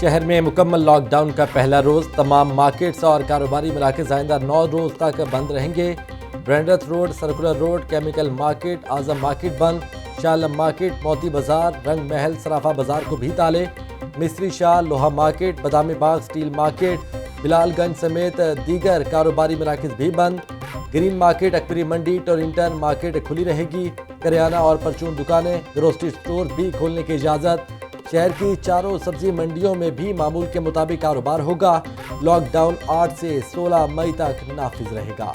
शहर में मुकम्मल लॉकडाउन का पहला रोज तमाम मार्केट्स और कारोबारी मराकज़ आइंदा 9 रोज तक बंद रहेंगे। Breadth road, circular road, chemical market, Azam market बंद, शालम मार्केट, मोती बाजार, रंग महल, सराफा बाजार को भी ताले। मिस्त्री शाह, लोहा market, Badami Bagh, steel market, Bilalganj समेत दीगर कारोबारी मराकज़ भी बंद। ग्रीन मार्केट, अकबरी मंडी, टोरिंटन मार्केट खुली रहेगी। करियाना और परचून दुकानें, ग्रोसरी स्टोर भी खोलने की इजाज़त। शहर की चारों सब्जी मंडियों में भी मामूल के मुताबिक कारोबार होगा। लॉकडाउन 8 से 16 मई तक नाफिज रहेगा।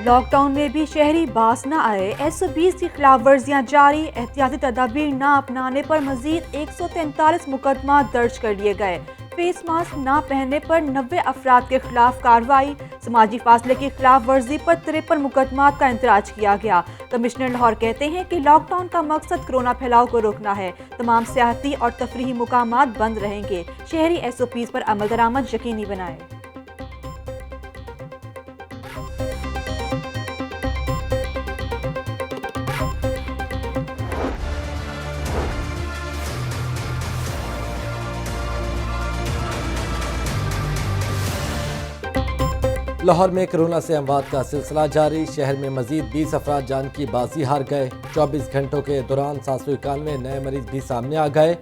लॉकडाउन में भी शहरी बास न आए, SO20 की खिलाफ वर्जियाँ जारी। एहतियाती तदाबीर न अपनाने पर मजीद 143 मुकदमा दर्ज कर लिए गए। फेस मास्क न पहनने पर 90 अफराद के खिलाफ कार्रवाई। समाजी फासले की खिलाफ वर्जी पर 53 मुकदमात का इंतराज किया गया। कमिश्नर लाहौर कहते हैं कि लॉकडाउन का मकसद कोरोना फैलाव को रोकना है। तमाम सियाहती और तफरीही मुकामात बंद रहेंगे। शहरी SOPs पर अमल दरामद यकीनी बनाए। लाहौर में कोरोना से अमवात का सिलसिला जारी। शहर में मजीद 20 अफराद जान की बाजी हार गए। 24 घंटों के दौरान 791 नए मरीज भी सामने आ गए।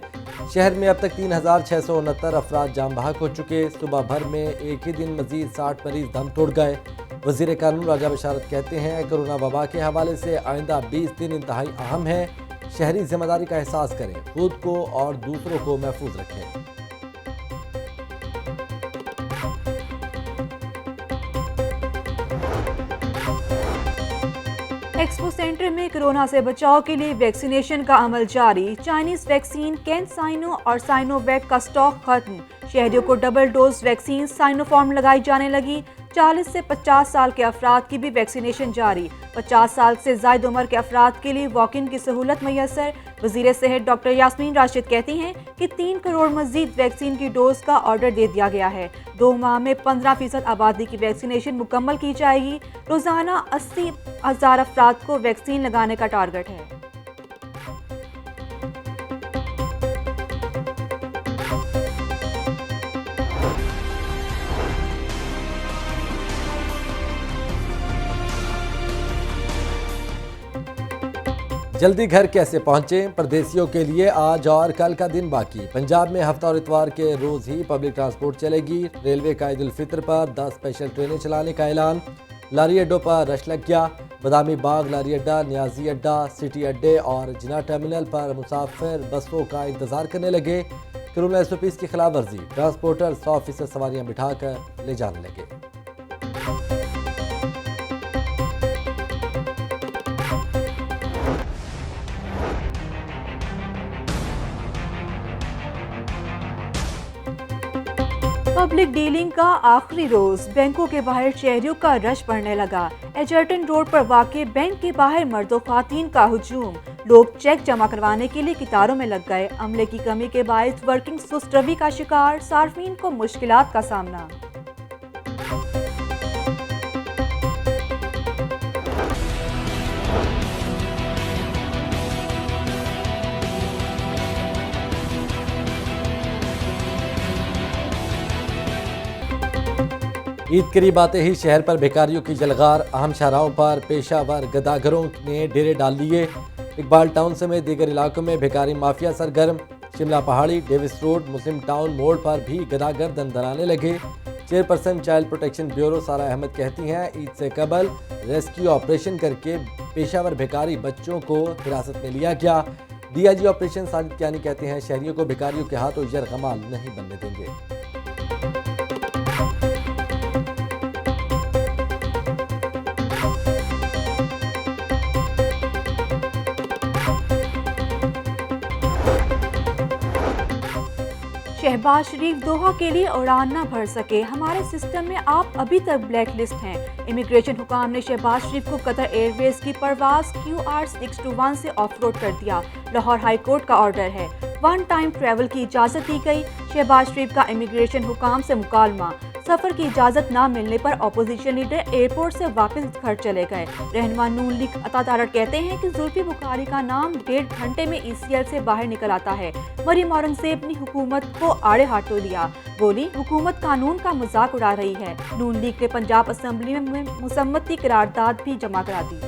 शहर में अब तक 3669 अफराद जाम बहक हो चुके। सुबह भर में एक ही दिन मजीद 60 मरीज दम तोड़ गए। वजीर कानून राजा बशारत कहते हैं कोरोना वबा के हवाले से आइंदा 20 दिन इंतहाई अहम है। शहरी जिम्मेदारी का एहसास करें, खुद को और दूसरों को महफूज रखें। एक्सपो सेंटर में कोरोना से बचाव के लिए वैक्सीनेशन का अमल जारी। चाइनीज वैक्सीन कैनसाइनो और साइनोवैक का स्टॉक खत्म। शहरियों को डबल डोज वैक्सीन साइनोफार्म लगाई जाने लगी। 40 से 50 साल के अफराद की भी वैक्सीनेशन जारी। 50 साल से ज़ायद उम्र के अफराद के लिए वॉक इन की सहूलत मैसर। वज़ीर सेहत डॉक्टर यास्मीन राशिद कहती हैं कि 3 करोड़ मजीद वैक्सीन की डोज का ऑर्डर दे दिया गया है। 2 माह में 15% आबादी की वैक्सीनेशन मुकम्मल की जाएगी। रोज़ाना 80,000 अफराद को वैक्सीन लगाने का टारगेट है। जल्दी घर कैसे पहुंचें? परदेसियों के लिए आज और कल का दिन बाकी। पंजाब में हफ्ता और इतवार के रोज ही पब्लिक ट्रांसपोर्ट चलेगी। रेलवे का ईद उल फितर पर 10 स्पेशल ट्रेनें चलाने का ऐलान। लारी अड्डों पर रश लग गया। बदामी बाग लारी अड्डा, न्याजी अड्डा, सिटी अड्डे और जिना टर्मिनल पर मुसाफिर बसों का इंतजार करने लगे। कोरोना SOPs की खिलाफ वर्जी, ट्रांसपोर्टर 100% सवारियां बिठाकर ले जाने लगे। पब्लिक डीलिंग का आखिरी रोज, बैंकों के बाहर शहरियों का रश बढ़ने लगा। एजर्टन रोड पर वाक़े बैंक के बाहर मर्दों ख्वातीन का हुजूम। लोग चेक जमा करवाने के लिए कतारों में लग गए। अमले की कमी के बायस वर्किंग सुस्त रवि का शिकार, सार्फिन को मुश्किलात का सामना। ईद करीब आते ही शहर पर बेकारियों की जलगार। अहम शाहराहों पर पेशावर गदागरों ने डेरे डाल लिए। इकबाल टाउन समेत दीगर इलाकों में बेकारी माफिया सरगर्म। शिमला पहाड़ी, डेविस रोड, मुस्लिम टाउन मोड़ पर भी गदागर दंदनाने लगे। चेयरपर्सन चाइल्ड प्रोटेक्शन ब्यूरो सारा अहमद कहती हैं ईद से कबल रेस्क्यू ऑपरेशन करके पेशावर बेकारी बच्चों को हिरासत में लिया गया। DIG ऑपरेशन साजिद कियानी कहते हैं शहरियों को बेकारियों के हाथों यरगमाल नहीं बनने देंगे। शहबाज शरीफ दोहा के लिए उड़ान न भर सके। हमारे सिस्टम में आप अभी तक ब्लैक लिस्ट हैं। इमिग्रेशन हुकाम ने शहबाज शरीफ को कतर एयरवेज की परवाज QR621 से ऑफ रोड कर दिया। लाहौर हाई कोर्ट का ऑर्डर है। वन टाइम ट्रैवल की इजाज़त दी गई। शहबाज शरीफ का इमिग्रेशन हुकाम से मुकालमा, सफर की इजाज़त न मिलने पर अपोजिशन लीडर एयरपोर्ट से वापस घर चले गए। रहनुमा नून लीग अता तारड़ कहते हैं कि जुल्फी बुखारी का नाम 1.5 घंटे में ECL से बाहर निकल आता है। मरीम औरंगजेब ने हुकूमत को आड़े हाथों लिया, बोली हुकूमत कानून का मजाक उड़ा रही है। नून लीग ने पंजाब असम्बली में मुसम्मती करारदाद भी जमा करा दी।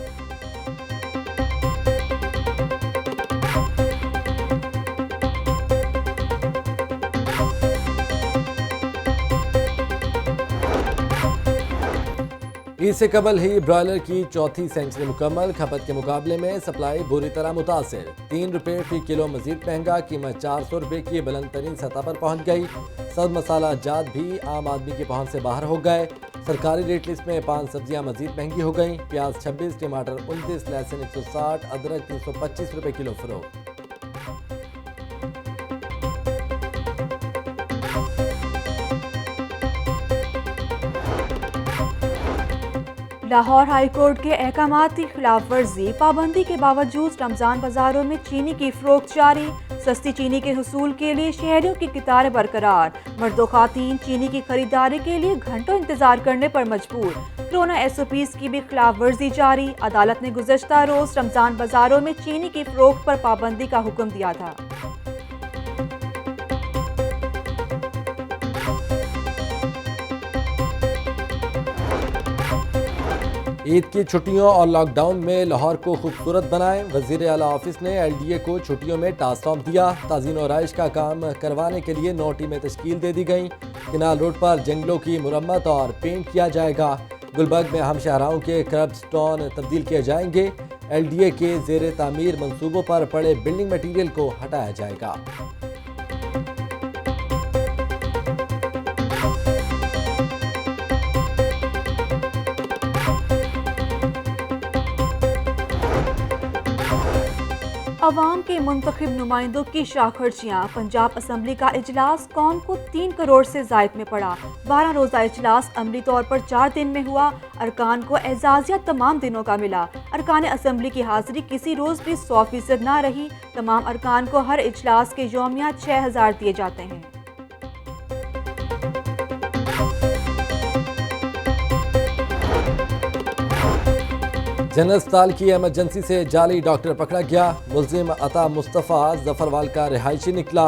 ईद से कबल ही ब्रॉयलर की चौथी सेंचुरी मुकम्मल। खपत के मुकाबले में सप्लाई बुरी तरह मुतासिर। 3 रुपये फी किलो मजीद महंगा, कीमत 400 रुपये की बुलंद तरीन सतह पर पहुँच गई। सब मसाला जात भी आम आदमी की पहुँच से बाहर हो गए। सरकारी रेट लिस्ट में 5 सब्जियाँ मजीद महंगी हो गई। प्याज 26, टमाटर 29, लहसुन 160, अदरक 325 रुपये किलो फरोख्त। लाहौर हाई कोर्ट के अहकामात की खिलाफ वर्जी, पाबंदी के बावजूद रमजान बाजारों में चीनी की फरोख्त जारी। सस्ती चीनी के हुसूल के लिए शहरियों की कतारें बरकरार। मर्दो खातीन चीनी की खरीदारी के लिए घंटों इंतजार करने पर मजबूर। कोरोना SOPs की भी खिलाफ वर्जी जारी। अदालत ने गुज़श्ता रोज रमजान बाजारों में चीनी की फरोख्त पर पाबंदी का हुक्म दिया था। ईद की छुट्टियों और लॉकडाउन में लाहौर को खूबसूरत बनाएं। वज़ीर आला ऑफिस ने LDA को छुट्टियों में टास्क सौंप दिया। ताज़ीन और आइश का काम करवाने के लिए 9 टीमें तश्कील दे दी गईं। किनाल रोड पर जंगलों की मुरम्मत और पेंट किया जाएगा। गुलबर्ग में हम शाहराहों के कर्ब स्टोन तब्दील किए जाएंगे। LDA के ज़ेर तामीर मनसूबों पर पड़े बिल्डिंग मटीरियल को हटाया जाएगा। अवाम के मुंतखब नुमाइंदों की शाखर्चियाँ। पंजाब असम्बली का इजलास कौम को 3 करोड़ से जायद में पड़ा। 12 रोज़ा इजलास अमली तौर पर 4 दिन में हुआ। अरकान को एजाज़िया तमाम दिनों का मिला। अरकान असम्बली की हाजिरी किसी रोज़ भी 100% ना रही। तमाम अरकान को हर इजलास के यौमिया 6000 दिए जाते हैं। जनरल अस्पताल की इमरजेंसी से जाली डॉक्टर पकड़ा गया। मुल्जिम अता मुस्तफ़ा जफरवाल का रिहायशी निकला।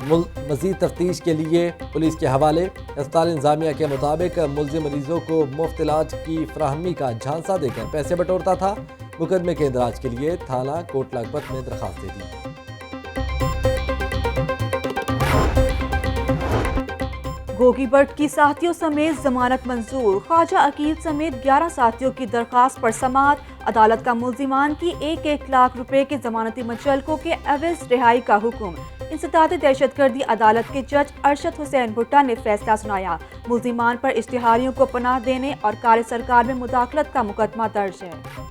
मज़ीद तफ्तीश के लिए पुलिस के हवाले। अस्पताल इंतजामिया के मुताबिक मुल्जिम मरीजों को मुफ्त इलाज की फराहमी का झांसा देकर पैसे बटोरता था। मुकदमे के इंदराज के लिए थाना कोट लखपत में दरखास्त दे दी। गोगी भट्ट की साथियों समेत जमानत मंजूर। ख्वाजा अकील समेत 11 साथियों की दरखास्त पर समाअत। अदालत का मुल्जिमान की 1-1 लाख रुपए के जमानती मुचल्लकों के एवज रिहाई का हुक्म। इंसदाद दहशतगर्दी अदालत के जज अरशद हुसैन भुट्टा ने फैसला सुनाया। मुल्जिमान पर इश्तिहारियों को पनाह देने और कार्य सरकार में मुदाखलत का मुकदमा दर्ज है।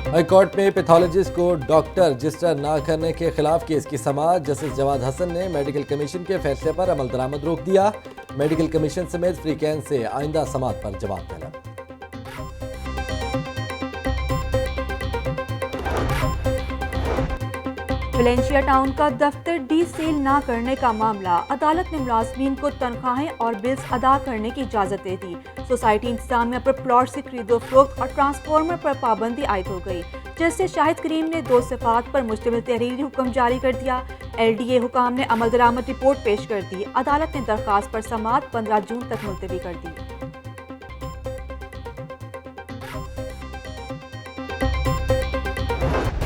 हाई कोर्ट में पैथोलॉजिस्ट को डॉक्टर रजिस्टर ना करने के खिलाफ केस की समाअत। जस्टिस जवाद हसन ने मेडिकल कमीशन के फैसले पर अमल दरामद रोक दिया। मेडिकल कमीशन समेत फ्रीकैन से आइंदा समाअत पर जवाब तलब। वेलेंशिया टाउन का दफ्तर डीसील ना करने का मामला। अदालत ने मुलाजमीन को तनख्वाहें और बिल्स अदा करने की इजाजत दे दी। सोसाइटी इंतजामिया पर प्लॉट से खरीदो फरोख्त और ट्रांसफार्मर पर पाबंदी आयद हो गई। जस्टिस शाहिद करीम ने 2 सिफात पर मुश्तमिल तहरीरी हुक्म जारी कर दिया। LDA हुकाम ने अमल दरामद रिपोर्ट पेश कर दी। अदालत ने दरखास्त पर समाअत 15 जून तक मुलतवी कर दी।